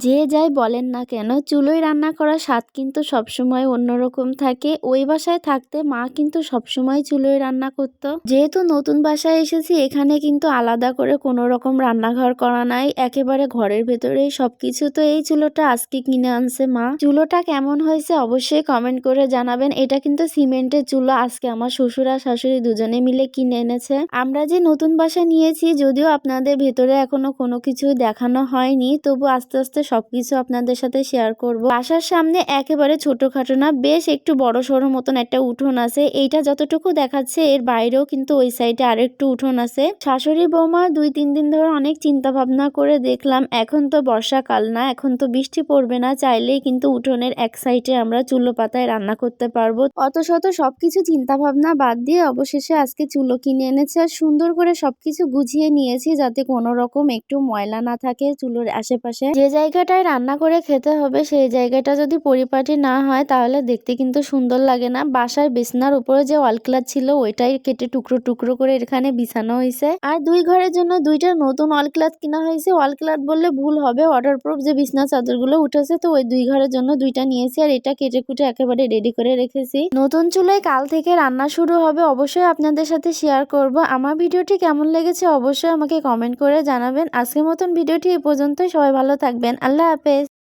যে যাই বলেন না কেন চুলোয় রান্না করার স্বাদ কিন্তু সবসময় অন্যরকম থাকে। ওই বাসায় থাকতে মা কিন্তু সবসময় চুলোয় রান্না করত। যেহেতু নতুন বাসায় এসেছি এখানে কিন্তু আলাদা করে কোনো রকম রান্নাঘর করা নাই, একেবারে ঘরের ভেতরেই সবকিছু। তো এই চুলোটা আজকে কিনে আনছে মা। চুলোটা কেমন হয়েছে অবশ্যই কমেন্ট করে জানাবেন। এটা কিন্তু সিমেন্টের চুলো, আজকে আমার শ্বশুর আর শাশুড়ি দুজনে মিলে কিনে এনেছে। আমরা যে নতুন বাসা নিয়েছি, যদিও আপনাদের ভেতরে এখনো কোনো কিছু দেখানো হয়নি, তবু আস্তে আস্তে সবকিছু আপনাদের সাথে শেয়ার করব। বাসার সামনে একেবারে ছোটখাটো না, বেশ একটু বড় সড়ো মতন একটা উঠোন আছে। এইটা যতটুকু দেখাচ্ছে এর বাইরেও কিন্তু ওই সাইডে আরেকটু উঠোন আছে। শাশুড়ি বৌমা 2-3 দিন ধরে অনেক চিন্তা ভাবনা করে দেখলাম, এখন তো বর্ষাকাল না, এখন তো বৃষ্টি পড়বে না, চাইলেই কিন্তু উঠোনের এক সাইডে আমরা চুলো পাতায় রান্না করতে পারবো। অত শত সবকিছু চিন্তা ভাবনা বাদ দিয়ে অবশেষে আজকে চুলো কিনে এনেছে আর সুন্দর করে সবকিছু গুছিয়ে নিয়েছি যাতে কোনো রকম একটু ময়লা না থাকে চুলোর আশেপাশে। যে জায়গাটায় রান্না করে খেতে হবে সেই জায়গাটা যদি পরিপাটি না হয় তাহলে দেখতে কিন্তু সুন্দর লাগে না। বাসার বিছনার উপরে যে ওয়াল ক্লথ ছিল ওইটাই কেটে টুকরো টুকরো করে এখানে বিছানো হয়েছে। আর 2 ঘরের জন্য 2টা নতুন ওয়াল ক্লথ কিনা হয়েছে। ওয়াল ক্লথ বললে ভুল হবে, ওয়াটারপ্রুফ যে বিছনা চাদরগুলো উঠেছে, তো ওই 2 ঘরের জন্য 2টা নিয়েছি। আর এটা কেটে কুটে একেবারে রেডি করে রেখেছি। নতুন চুলায় কাল থেকে রান্না শুরু হবে, অবশ্যই আপনাদের সাথে শেয়ার করব। আমার ভিডিওটি কেমন লেগেছে অবশ্যই আমাকে কমেন্ট করে জানাবেন। আজকের মতন ভিডিওটি এ পর্যন্তই। সবাই ভালো থাকবেন। আল্লাহ হাফেজ।